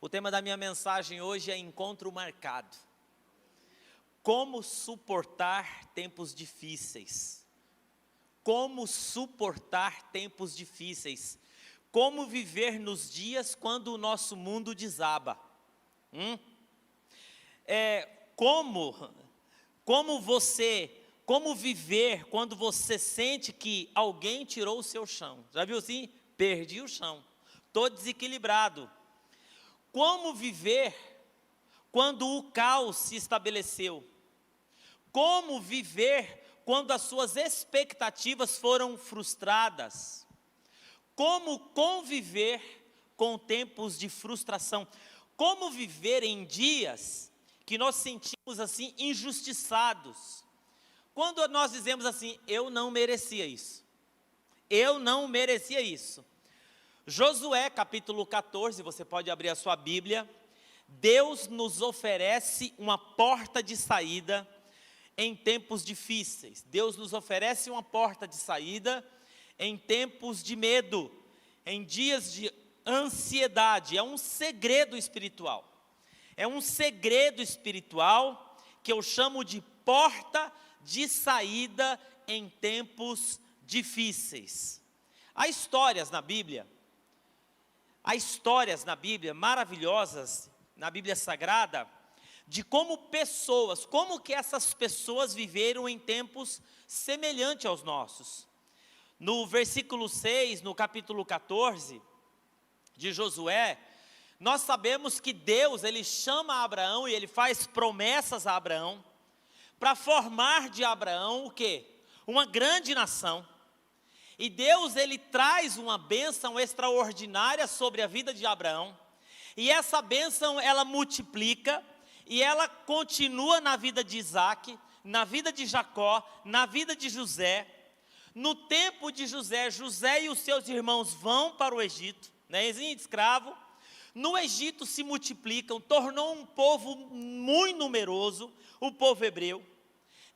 O tema da minha mensagem hoje é encontro marcado. Como suportar tempos difíceis? Como suportar tempos difíceis? Como viver nos dias quando o nosso mundo desaba? Como viver quando você sente que alguém tirou o seu chão? Já viu assim? Perdi o chão, estou desequilibrado. Como viver quando o caos se estabeleceu? Como viver quando as suas expectativas foram frustradas? Como conviver com tempos de frustração? Como viver em dias que nós sentimos assim injustiçados? Quando nós dizemos assim, eu não merecia isso. Eu não merecia isso. Josué capítulo 14, você pode abrir a sua Bíblia. Deus nos oferece uma porta de saída em tempos difíceis. Deus nos oferece uma porta de saída em tempos de medo, em dias de ansiedade. É um segredo espiritual. É um segredo espiritual que eu chamo de porta de saída em tempos difíceis. Há histórias na Bíblia maravilhosas, na Bíblia Sagrada, de como que essas pessoas viveram em tempos semelhantes aos nossos. No versículo 6, no capítulo 14 de Josué, nós sabemos que Deus, Ele chama Abraão e Ele faz promessas a Abraão, para formar de Abraão o quê? Uma grande nação. E Deus, Ele traz uma bênção extraordinária sobre a vida de Abraão. E essa bênção, ela multiplica, e ela continua na vida de Isaac, na vida de Jacó, na vida de José. No tempo de José, José e os seus irmãos vão para o Egito, né, escravo. No Egito se multiplicam, tornou um povo muito numeroso, o povo hebreu.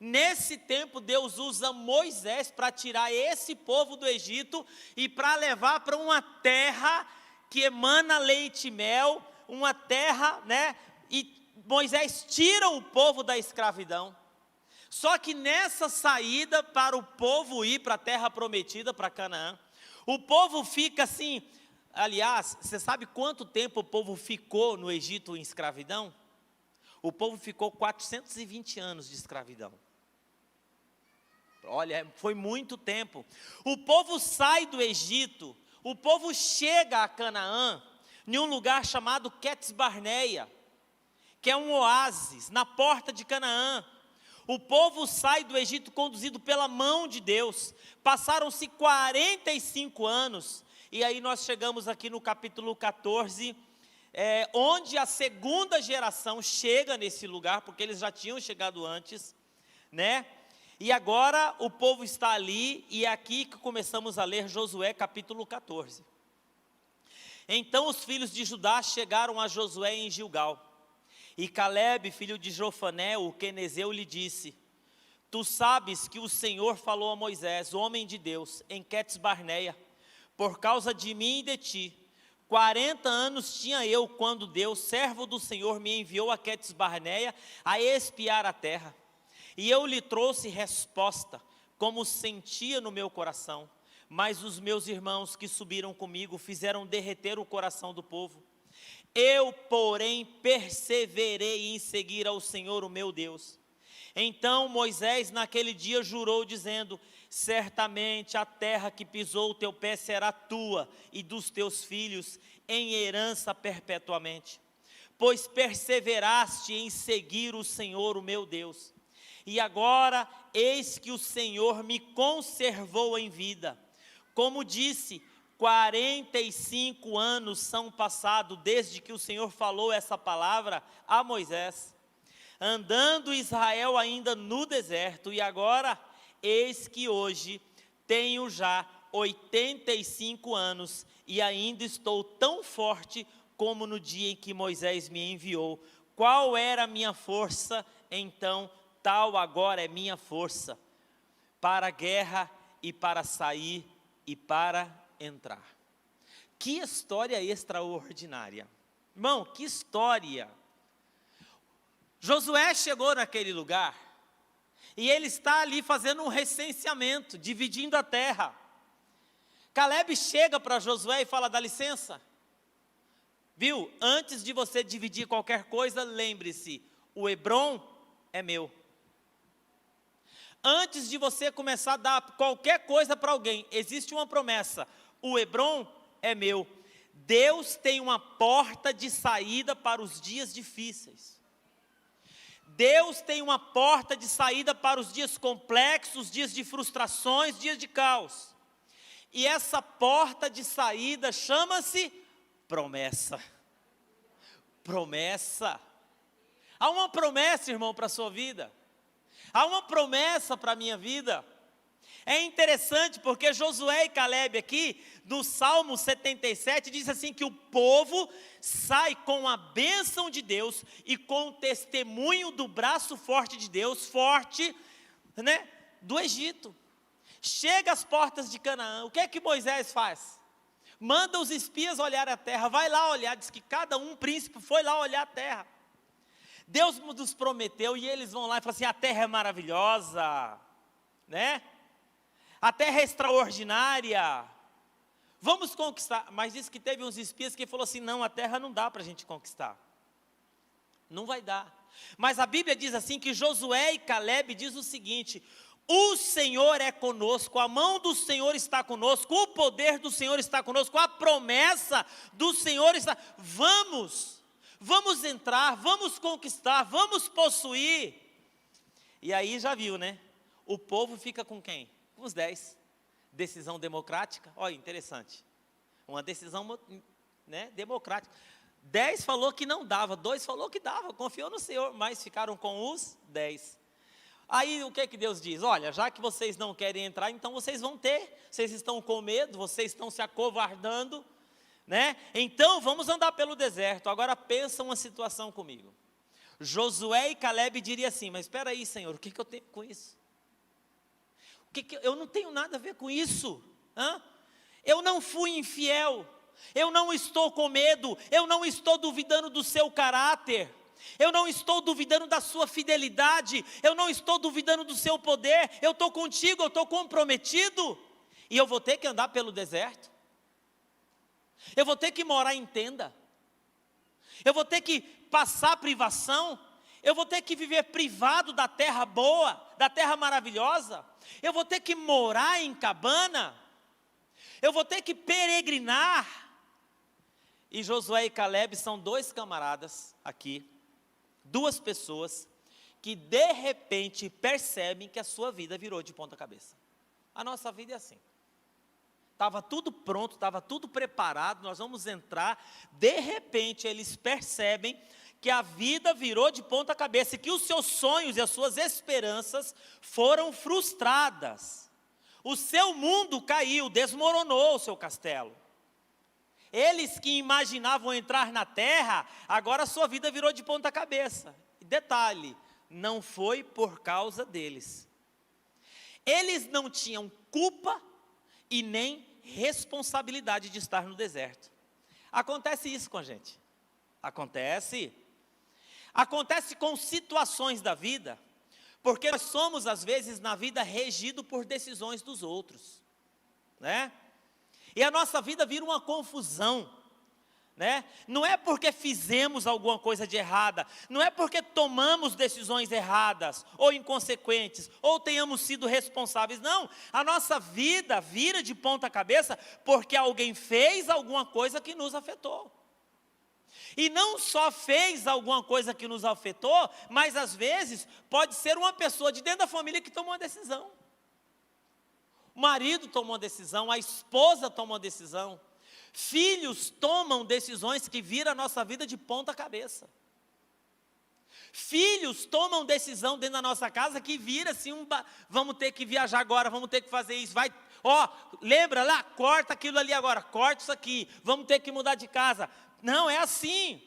Nesse tempo, Deus usa Moisés para tirar esse povo do Egito e para levar para uma terra que emana leite e mel, uma terra, né? E Moisés tira o povo da escravidão. Só que nessa saída para o povo ir para a terra prometida, para Canaã, o povo fica assim. Aliás, você sabe quanto tempo o povo ficou no Egito em escravidão? O povo ficou 420 anos de escravidão. Olha, foi muito tempo. O povo sai do Egito, o povo chega a Canaã, em um lugar chamado Quedes Barneia, que é um oásis, na porta de Canaã. O povo sai do Egito conduzido pela mão de Deus. Passaram-se 45 anos, e aí nós chegamos aqui no capítulo 14, onde a segunda geração chega nesse lugar, porque eles já tinham chegado antes, né? E agora o povo está ali, e é aqui que começamos a ler Josué capítulo 14. Então os filhos de Judá chegaram a Josué em Gilgal, e Calebe, filho de Jofané, o quenezeu, lhe disse: Tu sabes que o Senhor falou a Moisés, homem de Deus, em Quedes Barneia, por causa de mim e de ti. 40 anos tinha eu quando Deus, servo do Senhor, me enviou a Quedes Barneia a espiar a terra. E eu lhe trouxe resposta, como sentia no meu coração. Mas os meus irmãos que subiram comigo fizeram derreter o coração do povo. Eu, porém, perseverei em seguir ao Senhor, o meu Deus. Então Moisés naquele dia jurou, dizendo: Certamente a terra que pisou o teu pé será tua e dos teus filhos em herança perpetuamente. Pois perseveraste em seguir o Senhor, o meu Deus. E agora, eis que o Senhor me conservou em vida. Como disse, 45 anos são passados desde que o Senhor falou essa palavra a Moisés, andando Israel ainda no deserto, e agora, eis que hoje tenho já 85 anos, e ainda estou tão forte como no dia em que Moisés me enviou. Qual era a minha força então? Tal agora é minha força, para a guerra e para sair e para entrar. Que história extraordinária. Irmão, que história. Josué chegou naquele lugar, e ele está ali fazendo um recenseamento, dividindo a terra. Caleb chega para Josué e fala: dá licença, viu, antes de você dividir qualquer coisa, lembre-se, o Hebrom é meu. Antes de você começar a dar qualquer coisa para alguém, existe uma promessa: o Hebrom é meu. Deus tem uma porta de saída para os dias difíceis. Deus tem uma porta de saída para os dias complexos, dias de frustrações, dias de caos. E essa porta de saída chama-se promessa. Promessa. Há uma promessa, irmão, para a sua vida. Há uma promessa para a minha vida. É interessante porque Josué e Caleb aqui, no Salmo 77, diz assim que o povo sai com a bênção de Deus e com o testemunho do braço forte de Deus, forte, né, do Egito. Chega às portas de Canaã, o que é que Moisés faz? Manda os espias olhar a terra, vai lá olhar, diz que cada príncipe foi lá olhar a terra. Deus nos prometeu e eles vão lá e falam assim: a terra é maravilhosa, né? A terra é extraordinária, vamos conquistar. Mas diz que teve uns espias que falou assim: não, a terra não dá para a gente conquistar, não vai dar. Mas a Bíblia diz assim que Josué e Caleb diz o seguinte: o Senhor é conosco, a mão do Senhor está conosco, o poder do Senhor está conosco, a promessa do Senhor está. Vamos entrar, vamos conquistar, vamos possuir. E aí já viu, né? O povo fica com quem? Com os 10. Decisão democrática, olha, interessante. Uma decisão, né, democrática. 10 falou que não dava, 2 falou que dava, confiou no Senhor, mas ficaram com os 10. Aí o que que Deus diz? Olha, já que vocês não querem entrar, então vocês vão ter. Vocês estão com medo, vocês estão se acovardando, né? Então vamos andar pelo deserto. Agora pensa uma situação comigo. Josué e Caleb diriam assim: mas espera aí, Senhor, o que eu tenho com isso? Eu não tenho nada a ver com isso. Eu não fui infiel, eu não estou com medo, eu não estou duvidando do seu caráter, eu não estou duvidando da sua fidelidade, eu não estou duvidando do seu poder, eu estou contigo, eu estou comprometido, e eu vou ter que andar pelo deserto, eu vou ter que morar em tenda, eu vou ter que passar privação, eu vou ter que viver privado da terra boa, da terra maravilhosa, eu vou ter que morar em cabana, eu vou ter que peregrinar. E Josué e Caleb são 2 camaradas aqui, 2 pessoas que de repente percebem que a sua vida virou de ponta cabeça. A nossa vida é assim. Estava tudo pronto, estava tudo preparado, nós vamos entrar, de repente eles percebem que a vida virou de ponta cabeça, e que os seus sonhos e as suas esperanças foram frustradas. O seu mundo caiu, desmoronou o seu castelo. Eles que imaginavam entrar na terra, agora a sua vida virou de ponta cabeça. Detalhe, não foi por causa deles. Eles não tinham culpa e nem responsabilidade de estar no deserto. Acontece isso com a gente. Acontece com situações da vida, porque nós somos às vezes na vida regido por decisões dos outros, né? E a nossa vida vira uma confusão, né? Não é porque fizemos alguma coisa de errada, não é porque tomamos decisões erradas, ou inconsequentes, ou tenhamos sido responsáveis, não. A nossa vida vira de ponta cabeça porque alguém fez alguma coisa que nos afetou. E não só fez alguma coisa que nos afetou, mas às vezes pode ser uma pessoa de dentro da família que tomou uma decisão. O marido tomou uma decisão, a esposa tomou uma decisão. Filhos tomam decisões que viram a nossa vida de ponta cabeça. Filhos tomam decisão dentro da nossa casa que vira assim, vamos ter que viajar agora, vamos ter que fazer isso, lembra lá, corta aquilo ali agora, corta isso aqui, vamos ter que mudar de casa. Não, é assim.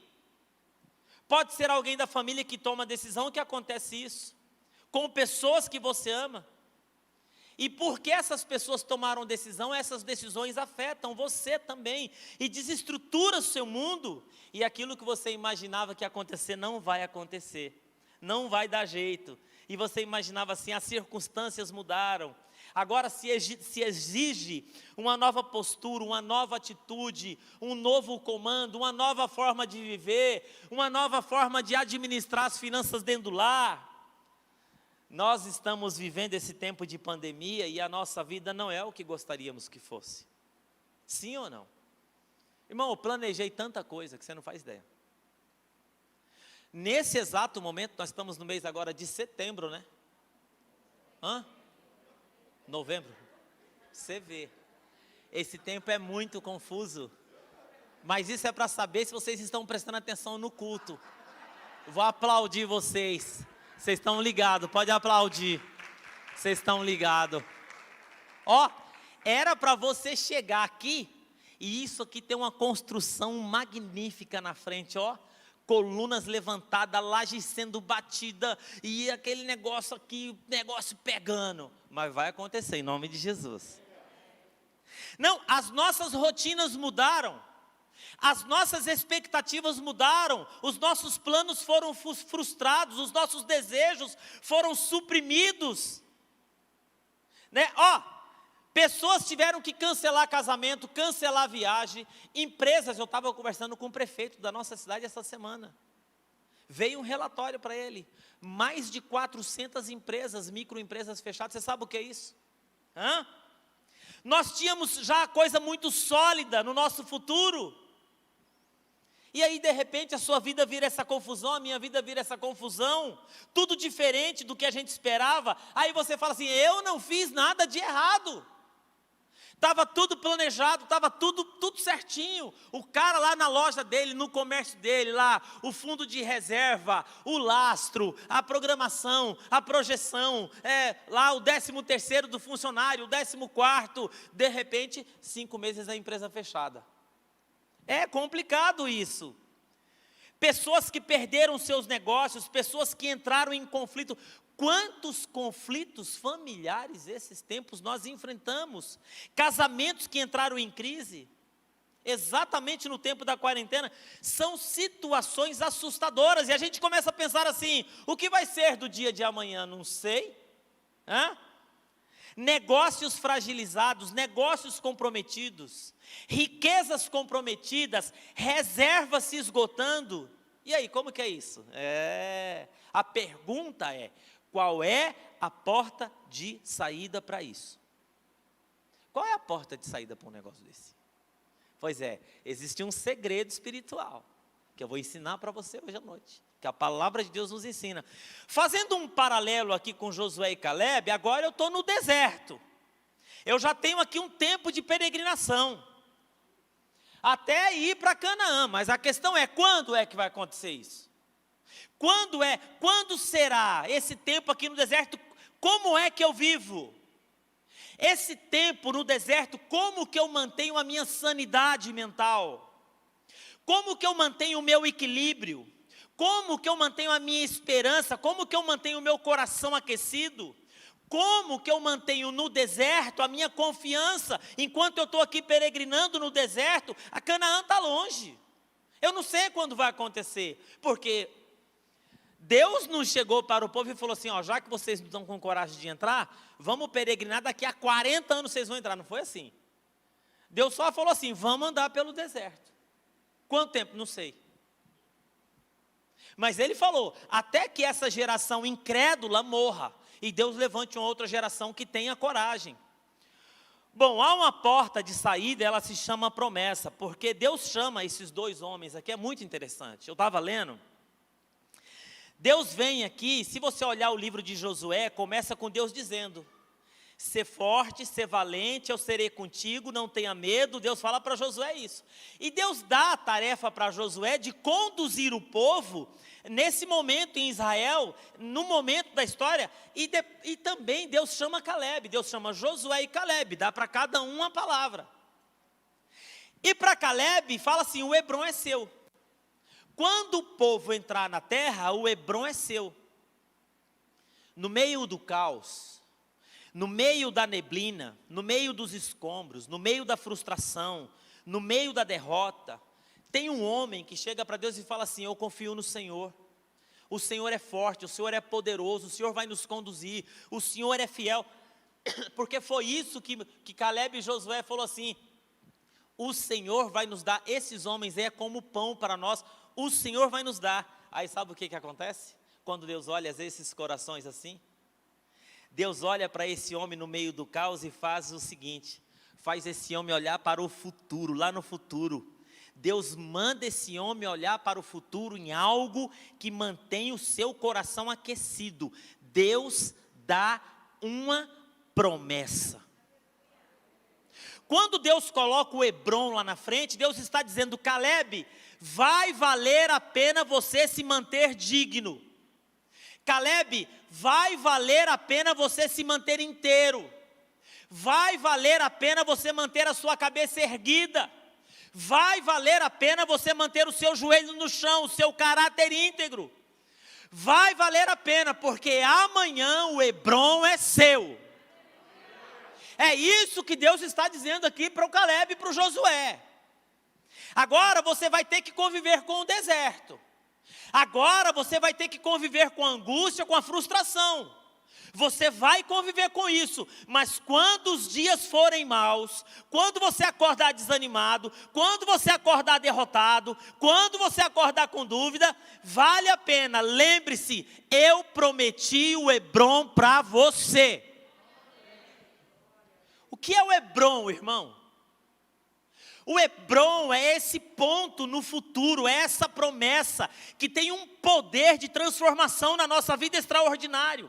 Pode ser alguém da família que toma decisão que acontece isso, com pessoas que você ama. E porque essas pessoas tomaram decisão, essas decisões afetam você também e desestrutura o seu mundo. E aquilo que você imaginava que ia acontecer não vai acontecer, não vai dar jeito. E você imaginava assim, as circunstâncias mudaram. Agora se exige uma nova postura, uma nova atitude, um novo comando, uma nova forma de viver, uma nova forma de administrar as finanças dentro do lar. Nós estamos vivendo esse tempo de pandemia e a nossa vida não é o que gostaríamos que fosse. Sim ou não? Irmão, eu planejei tanta coisa que você não faz ideia. Nesse exato momento, nós estamos no mês agora de setembro, né? Novembro. Você vê. Esse tempo é muito confuso. Mas isso é para saber se vocês estão prestando atenção no culto. Vou aplaudir vocês. Vocês estão ligados, pode aplaudir. Vocês estão ligados. Ó, era para você chegar aqui, e isso aqui tem uma construção magnífica na frente, ó. Colunas levantadas, laje sendo batida, e aquele negócio aqui, negócio pegando. Mas vai acontecer, em nome de Jesus. Não, as nossas rotinas mudaram. As nossas expectativas mudaram, os nossos planos foram frustrados, os nossos desejos foram suprimidos, né? Pessoas tiveram que cancelar casamento, cancelar viagem, empresas, eu estava conversando com o prefeito da nossa cidade essa semana, veio um relatório para ele, mais de 400 empresas, microempresas fechadas, você sabe o que é isso? Nós tínhamos já coisa muito sólida no nosso futuro, e aí de repente a sua vida vira essa confusão, a minha vida vira essa confusão, tudo diferente do que a gente esperava, aí você fala assim, eu não fiz nada de errado, estava tudo planejado, estava tudo certinho, o cara lá na loja dele, no comércio dele lá, o fundo de reserva, o lastro, a programação, a projeção, lá o 13º do funcionário, o 14º, de repente 5 meses a empresa fechada. É complicado isso. Pessoas que perderam seus negócios, pessoas que entraram em conflito. Quantos conflitos familiares esses tempos nós enfrentamos? Casamentos que entraram em crise, exatamente no tempo da quarentena, são situações assustadoras. E a gente começa a pensar assim, o que vai ser do dia de amanhã? Não sei. Negócios fragilizados, negócios comprometidos, riquezas comprometidas, reservas se esgotando. E aí, como que é isso? A pergunta é, qual é a porta de saída para isso? Qual é a porta de saída para um negócio desse? Pois é, existe um segredo espiritual, que eu vou ensinar para você hoje à noite, que a palavra de Deus nos ensina. Fazendo um paralelo aqui com Josué e Caleb, agora eu estou no deserto. Eu já tenho aqui um tempo de peregrinação, até ir para Canaã, mas a questão é, quando é que vai acontecer isso? Quando será esse tempo aqui no deserto? Como é que eu vivo? Esse tempo no deserto, como que eu mantenho a minha sanidade mental? Como que eu mantenho o meu equilíbrio? Como que eu mantenho a minha esperança? Como que eu mantenho o meu coração aquecido? Como que eu mantenho no deserto a minha confiança? Enquanto eu estou aqui peregrinando no deserto, a Canaã está longe. Eu não sei quando vai acontecer, porque Deus não chegou para o povo e falou assim, já que vocês não estão com coragem de entrar, vamos peregrinar, daqui a 40 anos vocês vão entrar. Não foi assim. Deus só falou assim, vamos andar pelo deserto. Quanto tempo? Não sei. Mas ele falou, até que essa geração incrédula morra, e Deus levante uma outra geração que tenha coragem. Bom, há uma porta de saída, ela se chama promessa, porque Deus chama esses 2 homens aqui, é muito interessante. Eu estava lendo, Deus vem aqui, se você olhar o livro de Josué, começa com Deus dizendo, ser forte, ser valente, eu serei contigo, não tenha medo. Deus fala para Josué isso. E Deus dá a tarefa para Josué de conduzir o povo nesse momento em Israel, no momento da história, e também Deus chama Caleb, Deus chama Josué e Caleb, dá para cada um uma palavra. E para Caleb fala assim, o Hebrom é seu. Quando o povo entrar na terra, o Hebrom é seu. No meio do caos, no meio da neblina, no meio dos escombros, no meio da frustração, no meio da derrota, tem um homem que chega para Deus e fala assim: eu confio no Senhor. O Senhor é forte, o Senhor é poderoso, o Senhor vai nos conduzir, o Senhor é fiel. Porque foi isso que Caleb e Josué falou assim: o Senhor vai nos dar, esses homens é como pão para nós, o Senhor vai nos dar. Aí sabe o que acontece? Quando Deus olha esses corações assim, Deus olha para esse homem no meio do caos e faz o seguinte, faz esse homem olhar para o futuro, lá no futuro. Deus manda esse homem olhar para o futuro em algo que mantém o seu coração aquecido. Deus dá uma promessa. Quando Deus coloca o Hebrom lá na frente, Deus está dizendo: Caleb, vai valer a pena você se manter digno. Caleb, vai valer a pena você se manter inteiro. Vai valer a pena você manter a sua cabeça erguida. Vai valer a pena você manter o seu joelho no chão, o seu caráter íntegro. Vai valer a pena, porque amanhã o Hebrom é seu. É isso que Deus está dizendo aqui para o Caleb e para o Josué. Agora você vai ter que conviver com o deserto. Agora você vai ter que conviver com a angústia, com a frustração. Você vai conviver com isso, mas quando os dias forem maus, quando você acordar desanimado, quando você acordar derrotado, quando você acordar com dúvida, vale a pena, lembre-se, eu prometi o Hebrom para você. O que é o Hebrom, irmão? O Hebrom é esse ponto no futuro, é essa promessa que tem um poder de transformação na nossa vida extraordinário.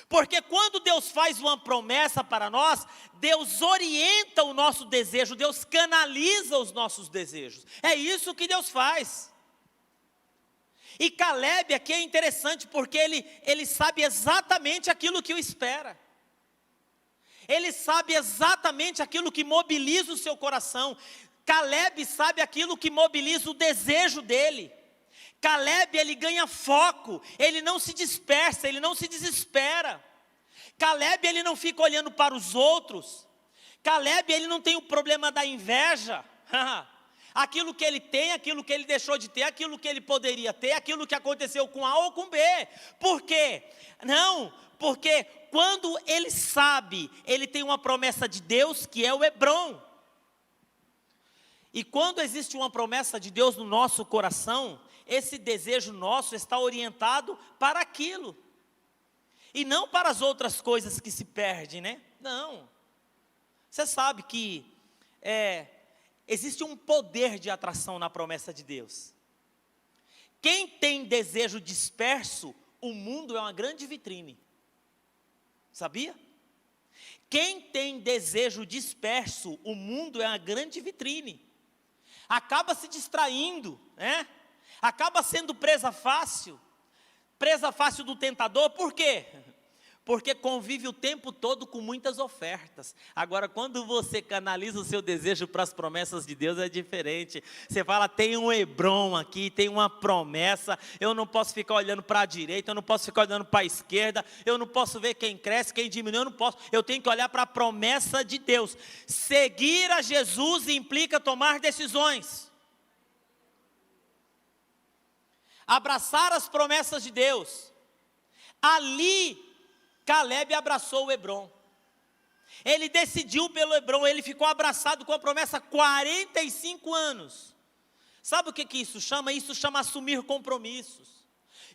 Porque quando Deus faz uma promessa para nós, Deus orienta o nosso desejo, Deus canaliza os nossos desejos. É isso que Deus faz. E Caleb aqui é interessante porque ele sabe exatamente aquilo que o espera. Ele sabe exatamente aquilo que mobiliza o seu coração. Caleb sabe aquilo que mobiliza o desejo dele. Caleb, ele ganha foco, ele não se dispersa, ele não se desespera. Caleb, ele não fica olhando para os outros. Caleb, ele não tem o problema da inveja. Aquilo que ele tem, aquilo que ele deixou de ter, aquilo que ele poderia ter, aquilo que aconteceu com A ou com B. Por quê? Não, porque quando ele sabe, ele tem uma promessa de Deus que é o Hebrom. E quando existe uma promessa de Deus no nosso coração, esse desejo nosso está orientado para aquilo. E não para as outras coisas que se perdem, né? Não. Você sabe que existe um poder de atração na promessa de Deus. Quem tem desejo disperso, o mundo é uma grande vitrine. Sabia? Quem tem desejo disperso, o mundo é uma grande vitrine. Acaba se distraindo, né? Acaba sendo presa fácil do tentador. Por quê? Porque convive o tempo todo com muitas ofertas. Agora, quando você canaliza o seu desejo para as promessas de Deus, é diferente. Você fala: tem um Hebrom aqui, tem uma promessa, eu não posso ficar olhando para a direita, eu não posso ficar olhando para a esquerda, eu não posso ver quem cresce, quem diminui, eu não posso. Eu tenho que olhar para a promessa de Deus. Seguir a Jesus implica tomar decisões. Abraçar as promessas de Deus. Ali, Caleb abraçou o Hebrom. Ele decidiu pelo Hebrom, ele ficou abraçado com a promessa 45 anos. Sabe o que isso chama? Isso chama assumir compromissos.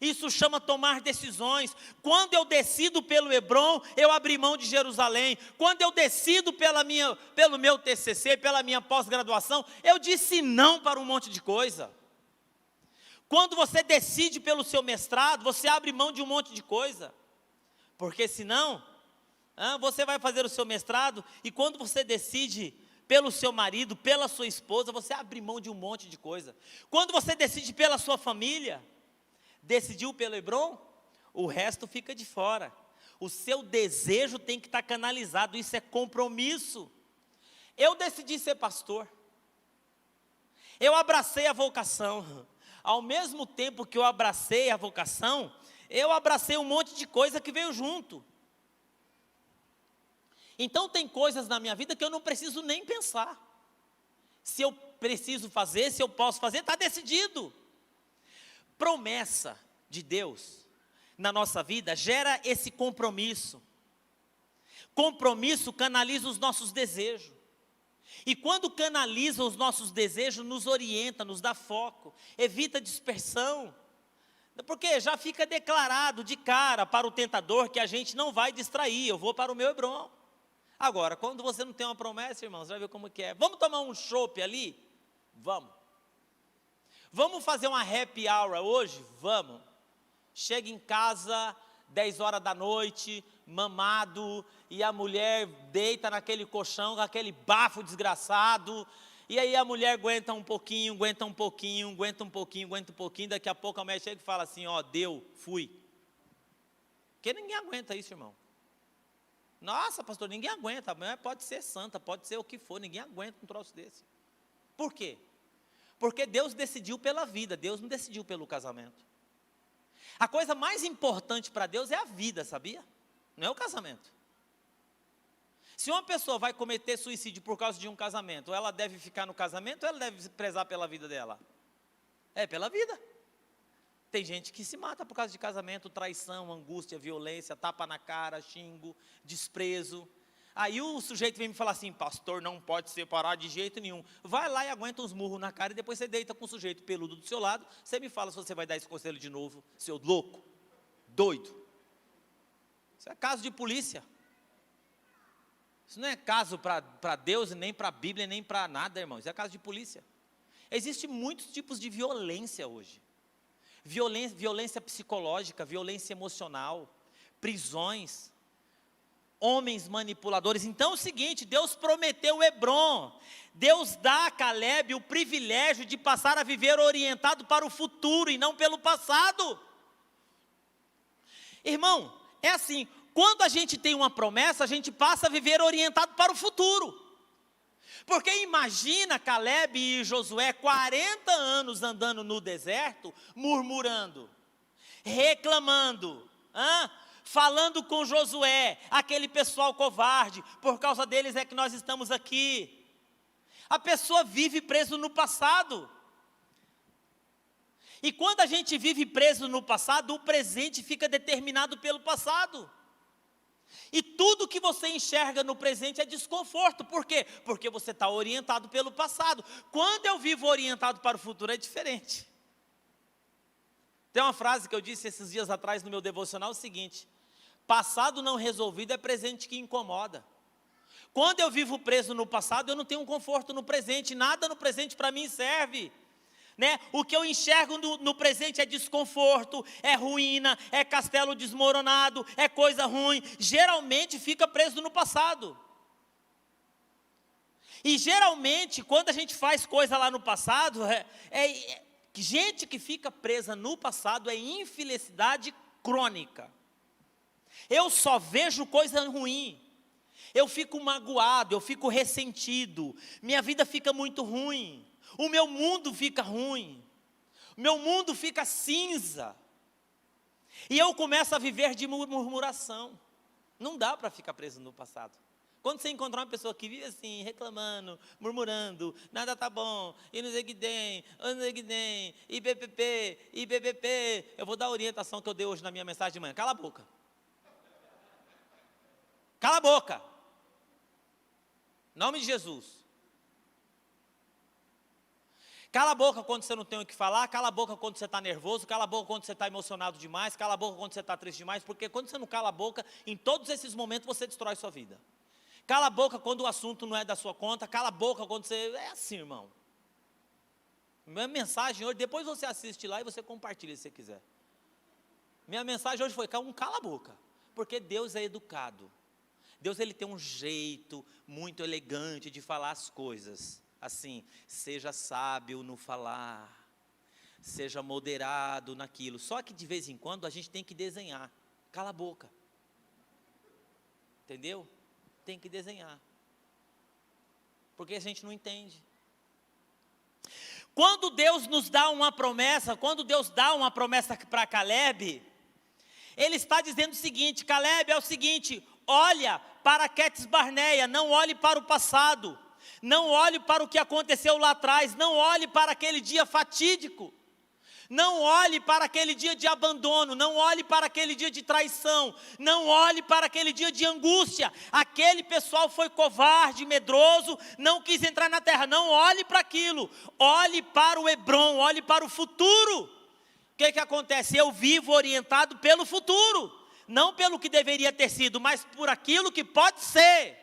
Isso chama tomar decisões. Quando eu decido pelo Hebrom, eu abri mão de Jerusalém. Quando eu decido pelo meu TCC, pela minha pós-graduação, eu disse não para um monte de coisa. Quando você decide pelo seu mestrado, você abre mão de um monte de coisa. Porque senão, você vai fazer o seu mestrado e quando você decide pelo seu marido, pela sua esposa, você abre mão de um monte de coisa. Quando você decide pela sua família, decidiu pelo Hebrom, o resto fica de fora. O seu desejo tem que estar canalizado, isso é compromisso. Eu decidi ser pastor. Eu abracei a vocação. Ao mesmo tempo que eu abracei a vocação, eu abracei um monte de coisa que veio junto. Então tem coisas na minha vida que eu não preciso nem pensar. Se eu preciso fazer, se eu posso fazer, está decidido. Promessa de Deus na nossa vida gera esse compromisso. Compromisso canaliza os nossos desejos. E quando canaliza os nossos desejos, nos orienta, nos dá foco, evita dispersão. Porque já fica declarado de cara para o tentador que a gente não vai distrair, eu vou para o meu Hebron. Agora, quando você não tem uma promessa, irmãos, você vai ver como que é. Vamos tomar um chopp ali? Vamos. Vamos fazer uma happy hour hoje? Vamos. Chega em casa, 10 horas da noite, mamado, e a mulher deita naquele colchão, com aquele bafo desgraçado, e aí a mulher aguenta um pouquinho, daqui a pouco a mulher chega e fala assim, ó, deu, fui. Porque ninguém aguenta isso, irmão. Nossa, pastor, ninguém aguenta, a mulher pode ser santa, pode ser o que for, ninguém aguenta um troço desse. Por quê? Porque Deus decidiu pela vida, Deus não decidiu pelo casamento. A coisa mais importante para Deus é a vida, sabia? Não é o casamento. Se uma pessoa vai cometer suicídio por causa de um casamento, ela deve ficar no casamento ou ela deve prezar pela vida dela? É pela vida. Tem gente que se mata por causa de casamento, traição, angústia, violência, tapa na cara, xingo, desprezo. Aí o sujeito vem me falar assim, pastor, não pode separar de jeito nenhum. Vai lá e aguenta uns murros na cara e depois você deita com o sujeito peludo do seu lado. Você me fala se você vai dar esse conselho de novo, seu louco, doido. Isso é caso de polícia. Isso não é caso para Deus, nem para a Bíblia, nem para nada, irmão. Isso é caso de polícia. Existem muitos tipos de violência hoje. Violência psicológica, violência emocional, prisões, homens manipuladores. Então é o seguinte, Deus prometeu Hebron. Deus dá a Caleb o privilégio de passar a viver orientado para o futuro e não pelo passado. Irmão, é assim, quando a gente tem uma promessa, a gente passa a viver orientado para o futuro. Porque imagina Caleb e Josué 40 anos andando no deserto, murmurando, reclamando, falando com Josué, aquele pessoal covarde, por causa deles é que nós estamos aqui. A pessoa vive preso no passado. E quando a gente vive preso no passado, o presente fica determinado pelo passado. E tudo que você enxerga no presente é desconforto. Por quê? Porque você está orientado pelo passado. Quando eu vivo orientado para o futuro é diferente. Tem uma frase que eu disse esses dias atrás no meu devocional, o seguinte: passado não resolvido é presente que incomoda. Quando eu vivo preso no passado, eu não tenho um conforto no presente, nada no presente para mim serve. O que eu enxergo no presente é desconforto, é ruína, é castelo desmoronado, é coisa ruim. Geralmente fica preso no passado. E geralmente, quando a gente faz coisa lá no passado, gente que fica presa no passado é infelicidade crônica. Eu só vejo coisa ruim. Eu fico magoado, eu fico ressentido, minha vida fica muito ruim. O meu mundo fica ruim, o meu mundo fica cinza, e eu começo a viver de murmuração. Não dá para ficar preso no passado. Quando você encontrar uma pessoa que vive assim, reclamando, murmurando, nada tá bom, e não sei o que tem, e BBP, eu vou dar a orientação que eu dei hoje na minha mensagem de manhã, cala a boca. Cala a boca. Em nome de Jesus. Cala a boca quando você não tem o que falar, cala a boca quando você está nervoso, cala a boca quando você está emocionado demais, cala a boca quando você está triste demais, porque quando você não cala a boca, em todos esses momentos você destrói sua vida. Cala a boca quando o assunto não é da sua conta, cala a boca quando você... É assim, irmão. Minha mensagem hoje, depois você assiste lá e você compartilha se você quiser. Minha mensagem hoje foi, cala a boca, porque Deus é educado. Deus, ele tem um jeito muito elegante de falar as coisas. Assim, seja sábio no falar, seja moderado naquilo. Só que de vez em quando a gente tem que desenhar. Cala a boca. Entendeu? Tem que desenhar. Porque a gente não entende. Quando Deus nos dá uma promessa, quando Deus dá uma promessa para Caleb, Ele está dizendo o seguinte: Caleb, é o seguinte, olha para Quedes Barneia, não olhe para o passado, não olhe para o que aconteceu lá atrás, não olhe para aquele dia fatídico, não olhe para aquele dia de abandono, não olhe para aquele dia de traição, não olhe para aquele dia de angústia. Aquele pessoal foi covarde, medroso, não quis entrar na terra. Não olhe para aquilo, olhe para o Hebrom, olhe para o futuro. O que acontece? Eu vivo orientado pelo futuro, não pelo que deveria ter sido, mas por aquilo que pode ser.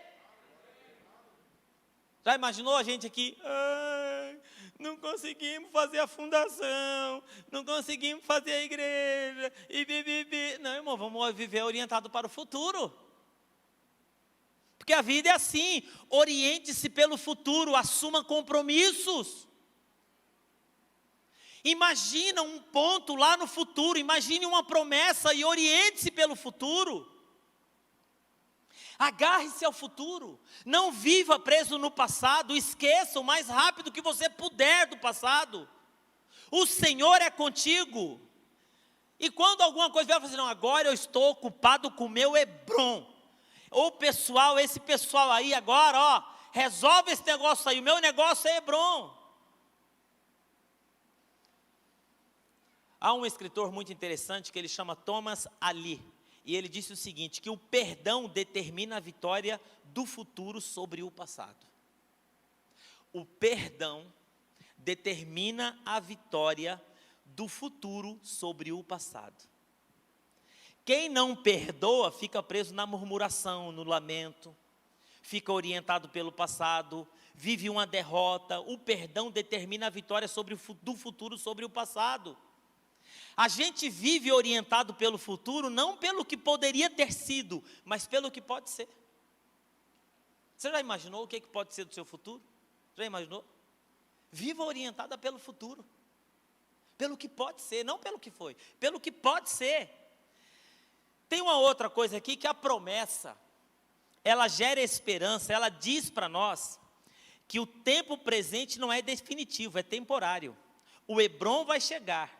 Já imaginou a gente aqui? Não conseguimos fazer a fundação, não conseguimos fazer a igreja, Não, irmão, vamos viver orientado para o futuro. Porque a vida é assim, oriente-se pelo futuro, assuma compromissos. Imagina um ponto lá no futuro, imagine uma promessa e oriente-se pelo futuro. Agarre-se ao futuro, não viva preso no passado, esqueça o mais rápido que você puder do passado. O Senhor é contigo. E quando alguma coisa vier, você não, agora eu estou ocupado com o meu Hebrom. Ou pessoal, esse pessoal aí agora, ó, resolve esse negócio aí, o meu negócio é Hebrom. Há um escritor muito interessante que ele chama Thomas Ali. E ele disse o seguinte, que o perdão determina a vitória do futuro sobre o passado. O perdão determina a vitória do futuro sobre o passado. Quem não perdoa fica preso na murmuração, no lamento, fica orientado pelo passado, vive uma derrota. O perdão determina a vitória do futuro sobre o passado. A gente vive orientado pelo futuro, não pelo que poderia ter sido, mas pelo que pode ser. Você já imaginou o que pode ser do seu futuro? Já imaginou? Viva orientada pelo futuro, pelo que pode ser, não pelo que foi, pelo que pode ser. Tem uma outra coisa aqui, que a promessa, ela gera esperança, ela diz para nós, que o tempo presente não é definitivo, é temporário. O Hebrom vai chegar.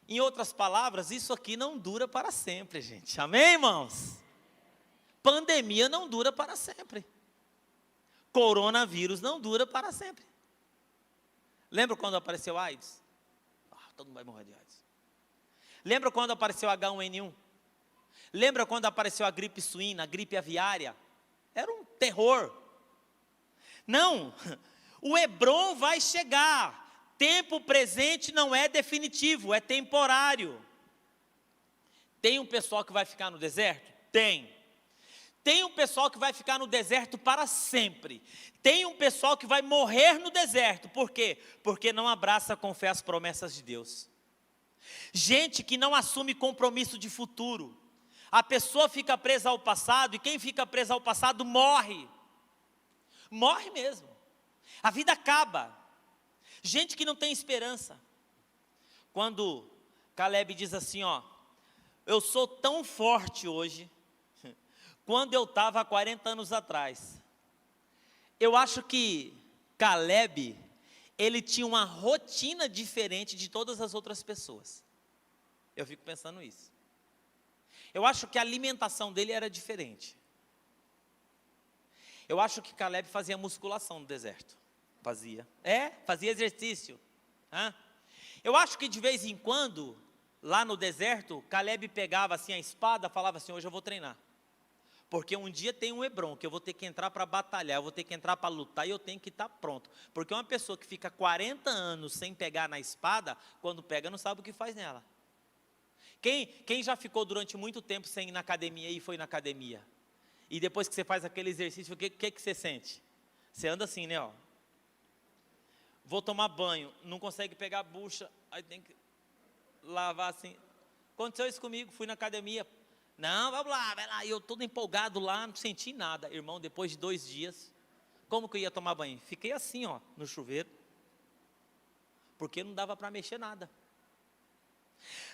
Em outras palavras, isso aqui não dura para sempre, gente. Amém, irmãos? Pandemia não dura para sempre. Coronavírus não dura para sempre. Lembra quando apareceu AIDS? Todo mundo vai morrer de AIDS. Lembra quando apareceu H1N1? Lembra quando apareceu a gripe suína, a gripe aviária? Era um terror. Não, o Hebrom vai chegar. Tempo presente não é definitivo, é temporário. Tem um pessoal que vai ficar no deserto? Tem. Tem um pessoal que vai ficar no deserto para sempre. Tem um pessoal que vai morrer no deserto. Por quê? Porque não abraça com fé as promessas de Deus. Gente que não assume compromisso de futuro. A pessoa fica presa ao passado, e quem fica preso ao passado morre. Morre mesmo. A vida acaba. Gente que não tem esperança. Quando Caleb diz assim, ó, eu sou tão forte hoje, quando eu estava há 40 anos atrás. Eu acho que Caleb, ele tinha uma rotina diferente de todas as outras pessoas. Eu fico pensando isso. Eu acho que a alimentação dele era diferente. Eu acho que Caleb fazia musculação no deserto. Fazia exercício. Eu acho que de vez em quando, lá no deserto, Caleb pegava assim a espada, falava assim, hoje eu vou treinar. Porque um dia tem um Hebrom, que eu vou ter que entrar para batalhar, eu vou ter que entrar para lutar e eu tenho que estar pronto. Porque uma pessoa que fica 40 anos sem pegar na espada, quando pega não sabe o que faz nela. Quem já ficou durante muito tempo sem ir na academia e foi na academia? E depois que você faz aquele exercício, o que você sente? Você anda assim, né? Ó. Vou tomar banho, não consegue pegar a bucha, aí tem que lavar assim. Aconteceu isso comigo, fui na academia. Não, vamos lá, vai lá. E eu todo empolgado lá, não senti nada. Irmão, depois de 2 dias, como que eu ia tomar banho? Fiquei assim, ó, no chuveiro. Porque não dava para mexer nada.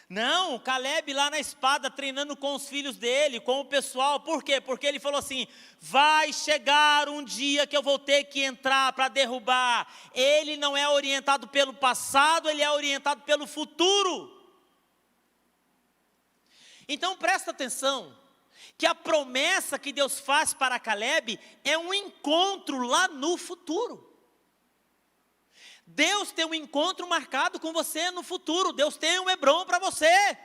Não, Caleb lá na espada, treinando com os filhos dele, com o pessoal. Por quê? Porque ele falou assim, vai chegar um dia que eu vou ter que entrar para derrubar. Ele não é orientado pelo passado, ele é orientado pelo futuro. Então presta atenção, que a promessa que Deus faz para Caleb é um encontro lá no futuro. Deus tem um encontro marcado com você no futuro. Deus tem um Hebrom para você.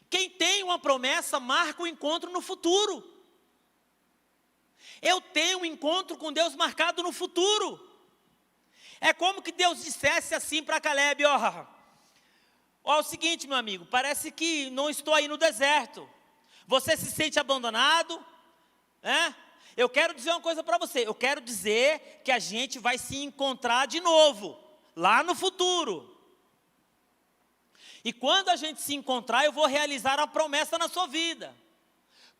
Quem tem uma promessa marca o encontro no futuro. Eu tenho um encontro com Deus marcado no futuro. É como que Deus dissesse assim para Caleb: ó, é o seguinte, meu amigo, parece que não estou aí no deserto. Você se sente abandonado, né? Eu quero dizer uma coisa para você. Eu quero dizer que a gente vai se encontrar de novo, lá no futuro. E quando a gente se encontrar, eu vou realizar a promessa na sua vida.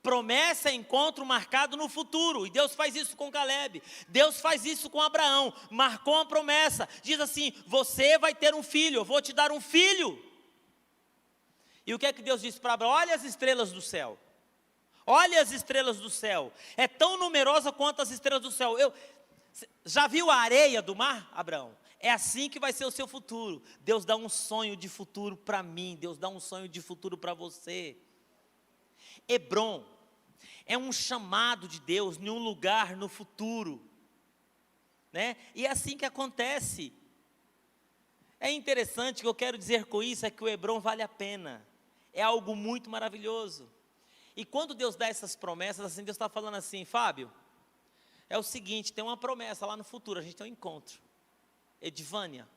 Promessa é encontro marcado no futuro. E Deus faz isso com Caleb. Deus faz isso com Abraão. Marcou uma promessa. Diz assim: você vai ter um filho, eu vou te dar um filho. E o que é que Deus disse para Abraão? Olha as estrelas do céu. Olha as estrelas do céu. É tão numerosa quanto as estrelas do céu. Já viu a areia do mar, Abraão? É assim que vai ser o seu futuro. Deus dá um sonho de futuro para mim. Deus dá um sonho de futuro para você. Hebrom é um chamado de Deus em um lugar no futuro, né? E é assim que acontece. É interessante, o que eu quero dizer com isso é que o Hebrom vale a pena. É algo muito maravilhoso. E quando Deus dá essas promessas, assim, Deus está falando assim: Fábio, é o seguinte, tem uma promessa lá no futuro, a gente tem um encontro. Edivânia,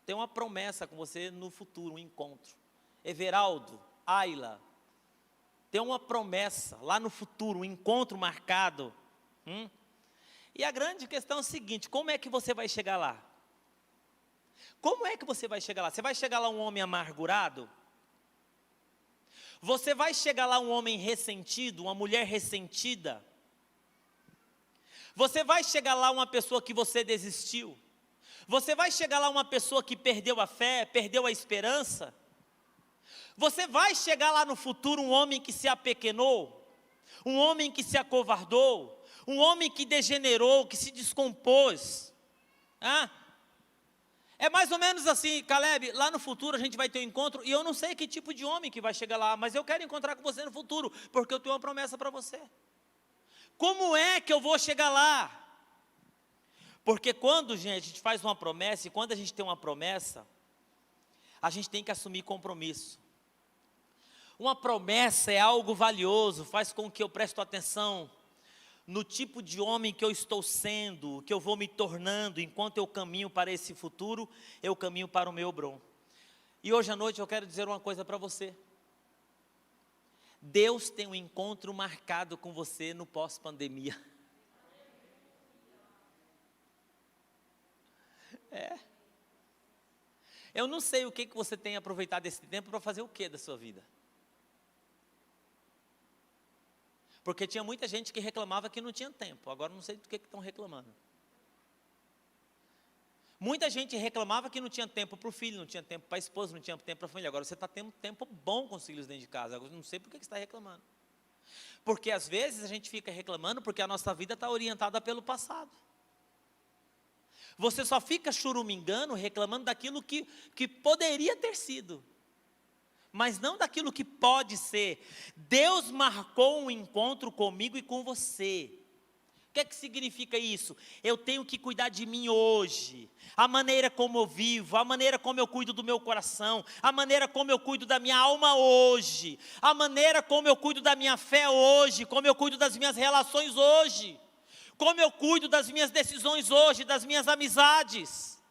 tem uma promessa com você no futuro, um encontro. Everaldo, Ayla, tem uma promessa lá no futuro, um encontro marcado. E a grande questão é o seguinte: como é que você vai chegar lá? Como é que você vai chegar lá? Você vai chegar lá um homem amargurado? Você vai chegar lá um homem ressentido, uma mulher ressentida? Você vai chegar lá uma pessoa que você desistiu? Você vai chegar lá uma pessoa que perdeu a fé, perdeu a esperança? Você vai chegar lá no futuro um homem que se apequenou? Um homem que se acovardou? Um homem que degenerou, que se descompôs? É mais ou menos assim: Caleb, lá no futuro a gente vai ter um encontro, e eu não sei que tipo de homem que vai chegar lá, mas eu quero encontrar com você no futuro, porque eu tenho uma promessa para você. Como é que eu vou chegar lá? Porque quando, gente, a gente faz uma promessa, e quando a gente tem uma promessa, a gente tem que assumir compromisso. Uma promessa é algo valioso, faz com que eu preste atenção no tipo de homem que eu estou sendo, que eu vou me tornando. Enquanto eu caminho para esse futuro, eu caminho para o meu Hebrom. E hoje à noite eu quero dizer uma coisa para você. Deus tem um encontro marcado com você no pós-pandemia. Eu não sei o que você tem aproveitado esse tempo para fazer o que da sua vida. Porque tinha muita gente que reclamava que não tinha tempo. Agora não sei do que estão reclamando. Muita gente reclamava que não tinha tempo para o filho, não tinha tempo para a esposa, não tinha tempo para a família. Agora você está tendo tempo bom com os filhos dentro de casa. Agora não sei por que você está reclamando. Porque às vezes a gente fica reclamando porque a nossa vida está orientada pelo passado. Você só fica churumingando, reclamando daquilo que poderia ter sido, mas não daquilo que pode ser. Deus marcou um encontro comigo e com você. O que é que significa isso? Eu tenho que cuidar de mim hoje, a maneira como eu vivo, a maneira como eu cuido do meu coração, a maneira como eu cuido da minha alma hoje, a maneira como eu cuido da minha fé hoje, como eu cuido das minhas relações hoje, como eu cuido das minhas decisões hoje, das minhas amizades.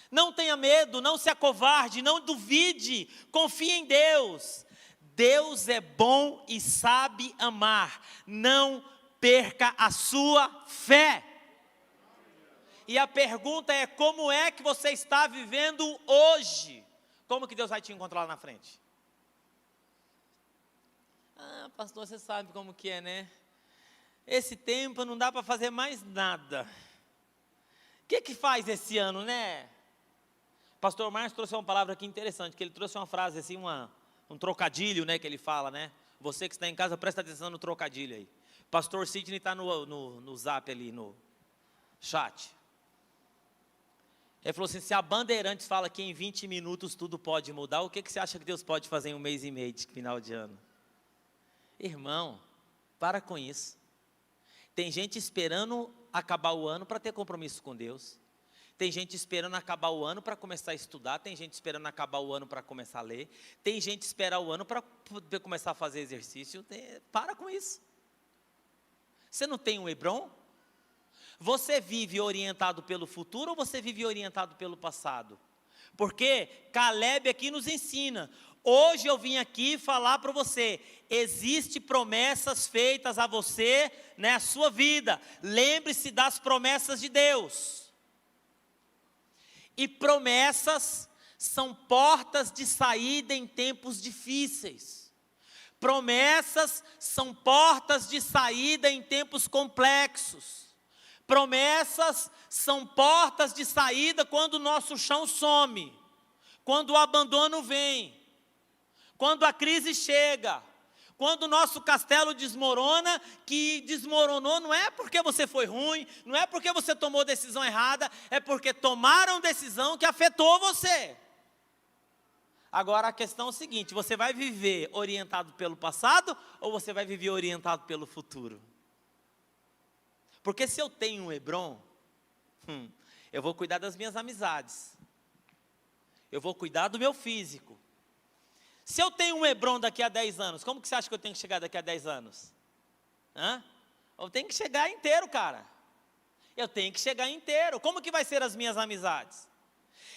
Não tenha medo, não se acovarde, não duvide, confie em Deus. Deus é bom e sabe amar. Não perca a sua fé. E a pergunta é: como é que você está vivendo hoje? Como que Deus vai te encontrar lá na frente? Pastor, você sabe como que é, né? Esse tempo não dá para fazer mais nada. O que faz esse ano, né? Pastor Márcio trouxe uma palavra aqui interessante, que ele trouxe uma frase assim, um trocadilho, né, que ele fala, né? Você que está em casa, presta atenção no trocadilho aí. Pastor Sidney está no zap ali, no chat. Ele falou assim, se a Bandeirantes fala que em 20 minutos tudo pode mudar, o que você acha que Deus pode fazer em 1 mês e meio de final de ano? Irmão, para com isso. Tem gente esperando acabar o ano para ter compromisso com Deus. Tem gente esperando acabar o ano para começar a estudar. Tem gente esperando acabar o ano para começar a ler. Tem gente esperando o ano para poder começar a fazer exercício. Para com isso. Você não tem um Hebron? Você vive orientado pelo futuro ou você vive orientado pelo passado? Porque Caleb aqui nos ensina. Hoje eu vim aqui falar para você, existem promessas feitas a você, a sua vida. Lembre-se das promessas de Deus. E promessas são portas de saída em tempos difíceis. Promessas são portas de saída em tempos complexos. Promessas são portas de saída quando o nosso chão some, quando o abandono vem, quando a crise chega, quando o nosso castelo desmorona, que desmoronou não é porque você foi ruim, não é porque você tomou decisão errada, é porque tomaram decisão que afetou você. Agora a questão é o seguinte, você vai viver orientado pelo passado ou você vai viver orientado pelo futuro? Porque se eu tenho um Hebron, eu vou cuidar das minhas amizades. Eu vou cuidar do meu físico. Se eu tenho um Hebron daqui a 10 anos, como que você acha que eu tenho que chegar daqui a 10 anos? Eu tenho que chegar inteiro, cara. Eu tenho que chegar inteiro. Como que vai ser as minhas amizades?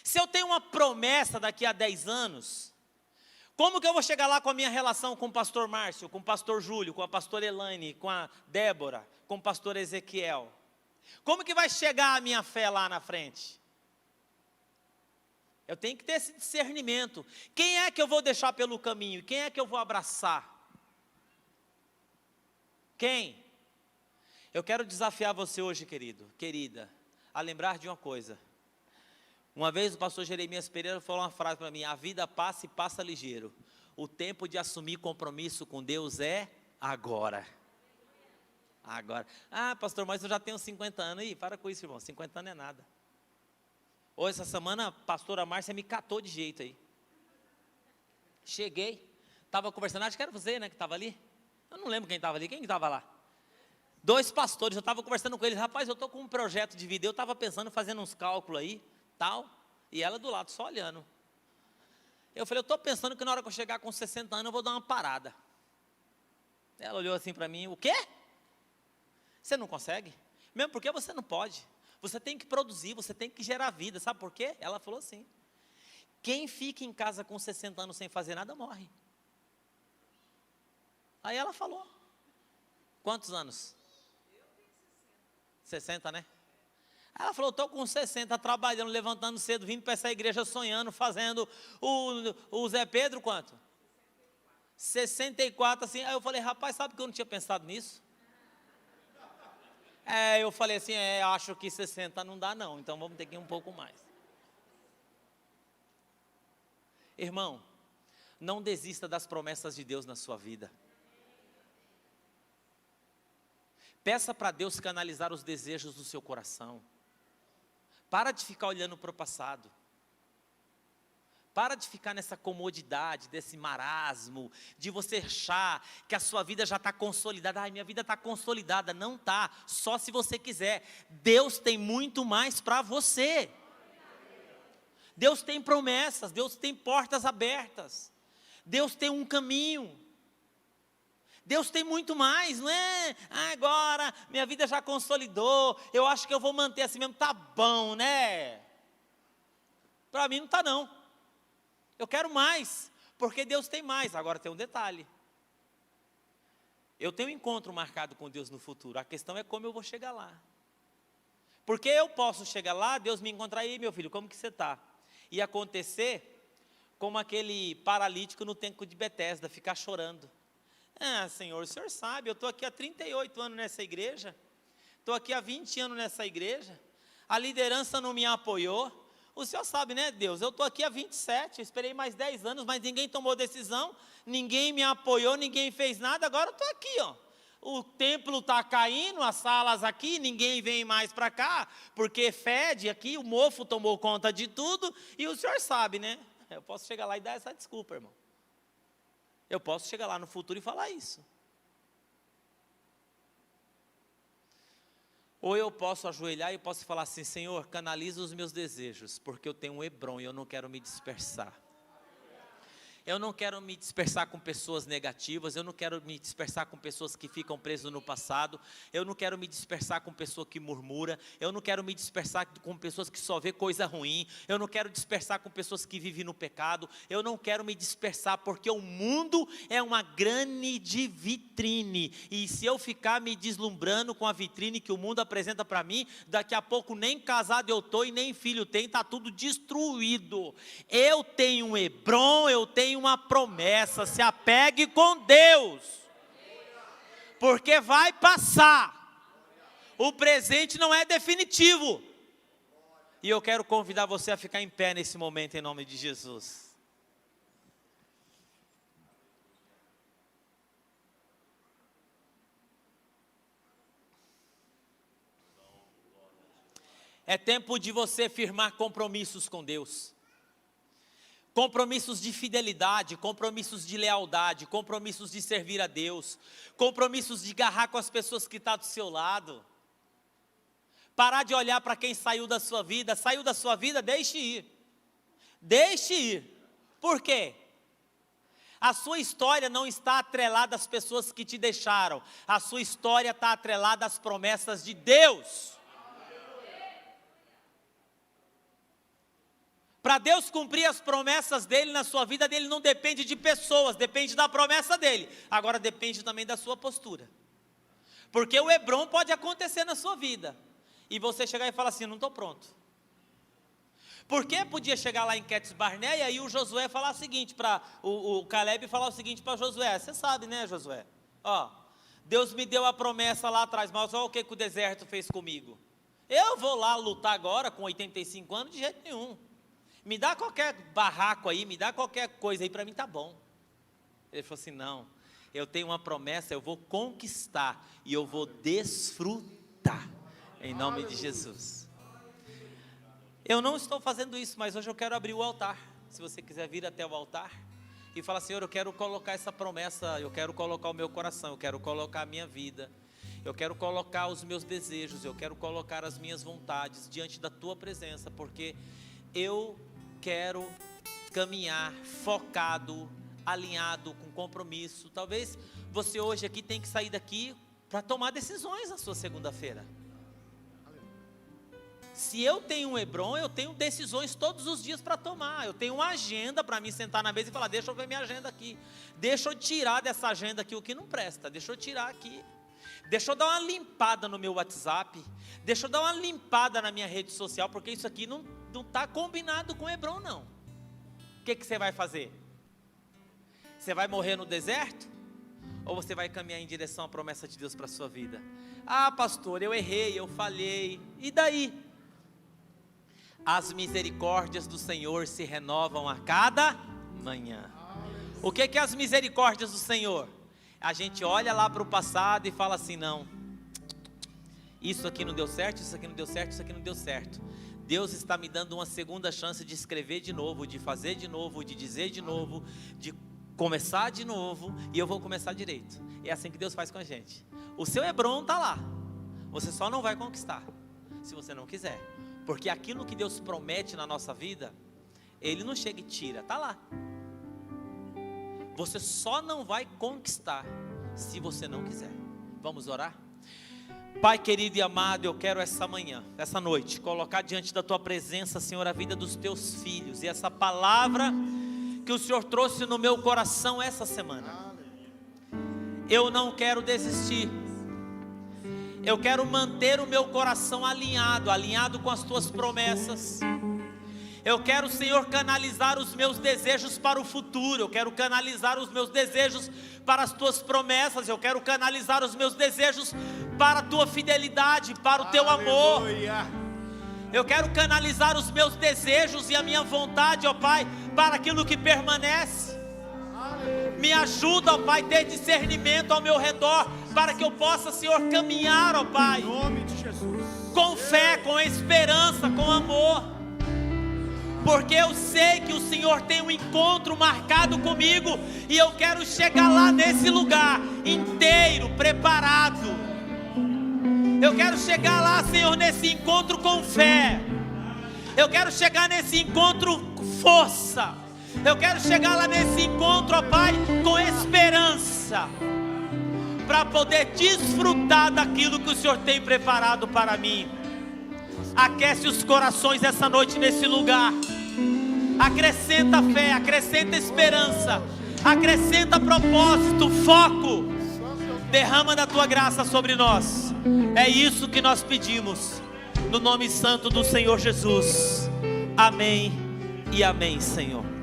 Se eu tenho uma promessa daqui a 10 anos, como que eu vou chegar lá com a minha relação com o pastor Márcio, com o pastor Júlio, com a pastora Elaine, com a Débora, com o pastor Ezequiel? Como que vai chegar a minha fé lá na frente? Eu tenho que ter esse discernimento. Quem é que eu vou deixar pelo caminho? Quem é que eu vou abraçar? Quem? Eu quero desafiar você hoje, querido, querida, a lembrar de uma coisa. Uma vez o pastor Jeremias Pereira falou uma frase para mim: a vida passa e passa ligeiro. O tempo de assumir compromisso com Deus é agora. Agora. Ah, pastor, mas eu já tenho 50 anos. Ih, para com isso, irmão. 50 anos é nada. Hoje, essa semana, a pastora Márcia me catou de jeito aí. Cheguei, estava conversando, acho que era você, né, que estava ali. Eu não lembro quem estava ali, quem estava lá? 2 pastores, eu estava conversando com eles. Rapaz, eu estou com um projeto de vida, eu estava pensando, fazendo uns cálculos aí, tal. E ela do lado, só olhando. Eu falei, eu estou pensando que na hora que eu chegar com 60 anos, eu vou dar uma parada. Ela olhou assim para mim, o quê? Você não consegue? Mesmo porque você não pode. Você tem que produzir, você tem que gerar vida. Sabe por quê? Ela falou assim, quem fica em casa com 60 anos sem fazer nada, morre. Aí ela falou, quantos anos? 60, né? Ela falou, estou com 60, trabalhando, levantando cedo, vindo para essa igreja sonhando, fazendo o Zé Pedro, quanto? 64, assim. Aí eu falei, rapaz, sabe que eu não tinha pensado nisso? Eu falei assim, acho que 60 não dá não, então vamos ter que ir um pouco mais. Irmão, não desista das promessas de Deus na sua vida. Peça para Deus canalizar os desejos do seu coração. Para de ficar olhando para o passado. Para de ficar nessa comodidade, desse marasmo, de você achar que a sua vida já está consolidada. Ai, minha vida está consolidada. Não está, só se você quiser. Deus tem muito mais para você. Deus tem promessas, Deus tem portas abertas. Deus tem um caminho. Deus tem muito mais, não é? Agora, minha vida já consolidou, eu acho que eu vou manter assim mesmo, tá bom, né? Para mim não está não. Eu quero mais, porque Deus tem mais. Agora tem um detalhe. Eu tenho um encontro marcado com Deus no futuro. A questão é como eu vou chegar lá. Porque eu posso chegar lá, Deus me encontrar aí, meu filho, como que você está? E acontecer como aquele paralítico no tanque de Betesda, ficar chorando. Ah, Senhor, o Senhor sabe, eu estou aqui há 38 anos nessa igreja. Estou aqui há 20 anos nessa igreja. A liderança não me apoiou. O Senhor sabe, né, Deus? Eu estou aqui há 27, eu esperei mais 10 anos, mas ninguém tomou decisão, ninguém me apoiou, ninguém fez nada, agora eu estou aqui, ó. o templo está caindo, as salas aqui, ninguém vem mais para cá, porque fede aqui, o mofo tomou conta de tudo, e o senhor sabe, né? Eu posso chegar lá e dar essa desculpa, irmão. Eu posso chegar lá no futuro e falar isso. Ou eu posso ajoelhar e posso falar assim: Senhor, canaliza os meus desejos, porque eu tenho um Hebron e eu não quero me dispersar. Eu não quero me dispersar com pessoas negativas, eu não quero me dispersar com pessoas que ficam presas no passado, eu não quero me dispersar com pessoa que murmura, eu não quero me dispersar com pessoas que só vê coisa ruim, eu não quero dispersar com pessoas que vivem no pecado, eu não quero me dispersar, porque o mundo é uma grande vitrine, e se eu ficar me deslumbrando com a vitrine que o mundo apresenta para mim, daqui a pouco nem casado eu estou e nem filho tem, está tudo destruído. Eu tenho um Hebron, eu tenho uma promessa, se apegue com Deus, porque vai passar, o presente não é definitivo, e eu quero convidar você a ficar em pé nesse momento, em nome de Jesus. É tempo de você firmar compromissos com Deus. Compromissos de fidelidade, compromissos de lealdade, compromissos de servir a Deus, compromissos de agarrar com as pessoas que estão do seu lado. Parar de olhar para quem saiu da sua vida, deixe ir. Deixe ir. Por quê? A sua história não está atrelada às pessoas que te deixaram, a sua história está atrelada às promessas de Deus. Para Deus cumprir as promessas dele na sua vida, dele não depende de pessoas, depende da promessa dele. Agora depende também da sua postura. Porque o Hebron pode acontecer na sua vida, e você chegar e falar assim: não estou pronto. Porque podia chegar lá em Quedes Barneia e o Josué falar o seguinte, o Caleb falar o seguinte para Josué: você sabe, né, Josué? Ó, Deus me deu a promessa lá atrás, mas olha o que o deserto fez comigo. Eu vou lá lutar agora com 85 anos? De jeito nenhum. Me dá qualquer barraco aí, me dá qualquer coisa aí, para mim tá bom. Ele falou assim: não, eu tenho uma promessa, eu vou conquistar e eu vou desfrutar, em nome de Jesus. Eu não estou fazendo isso, mas hoje eu quero abrir o altar. Se você quiser vir até o altar e falar: Senhor, eu quero colocar essa promessa, eu quero colocar o meu coração, eu quero colocar a minha vida, eu quero colocar os meus desejos, eu quero colocar as minhas vontades diante da tua presença, porque eu quero caminhar focado, alinhado, com compromisso. Talvez você hoje aqui tem que sair daqui para tomar decisões na sua segunda-feira. Se eu tenho um Hebron, eu tenho decisões todos os dias para tomar. Eu tenho uma agenda para me sentar na mesa e falar: deixa eu ver minha agenda aqui, deixa eu tirar dessa agenda aqui o que não presta, deixa eu tirar aqui, deixa eu dar uma limpada no meu WhatsApp, deixa eu dar uma limpada na minha rede social, porque isso aqui não está combinado com Hebron, não. O que você vai fazer? Você vai morrer no deserto? Ou você vai caminhar em direção à promessa de Deus para a sua vida? Ah, pastor, eu errei, eu falhei. E daí? As misericórdias do Senhor se renovam a cada manhã. O que é as misericórdias do Senhor? A gente olha lá para o passado e fala assim: não, isso aqui não deu certo, isso aqui não deu certo, isso aqui não deu certo. Deus está me dando uma segunda chance de escrever de novo, de fazer de novo, de dizer de novo, de começar de novo, e eu vou começar direito. É assim que Deus faz com a gente. O seu Hebron está lá, você só não vai conquistar se você não quiser, porque aquilo que Deus promete na nossa vida, Ele não chega e tira, está lá. Você só não vai conquistar se você não quiser. Vamos orar? Pai querido e amado, eu quero essa manhã, essa noite, colocar diante da tua presença, Senhor, a vida dos teus filhos, e essa palavra que o Senhor trouxe no meu coração essa semana. Eu não quero desistir, eu quero manter o meu coração alinhado com as tuas promessas. Eu quero, Senhor, canalizar os meus desejos para o futuro. Eu quero canalizar os meus desejos para as tuas promessas. Eu quero canalizar os meus desejos para a tua fidelidade, para o teu amor. Eu quero canalizar os meus desejos e a minha vontade, ó Pai, para aquilo que permanece. Me ajuda, ó Pai, ter discernimento ao meu redor, para que eu possa, Senhor, caminhar, ó Pai, Em nome de Jesus. com fé, com esperança, com amor. Porque eu sei que o Senhor tem um encontro marcado comigo, e eu quero chegar lá nesse lugar inteiro, preparado. Eu quero chegar lá, Senhor, nesse encontro com fé. Eu quero chegar nesse encontro com força. Eu quero chegar lá nesse encontro, ó Pai, com esperança, para poder desfrutar daquilo que o Senhor tem preparado para mim. Aquece os corações essa noite nesse lugar. Acrescenta fé, acrescenta esperança, acrescenta propósito, foco. Derrama da tua graça sobre nós. É isso que nós pedimos, no nome santo do Senhor Jesus. Amém e amém, Senhor.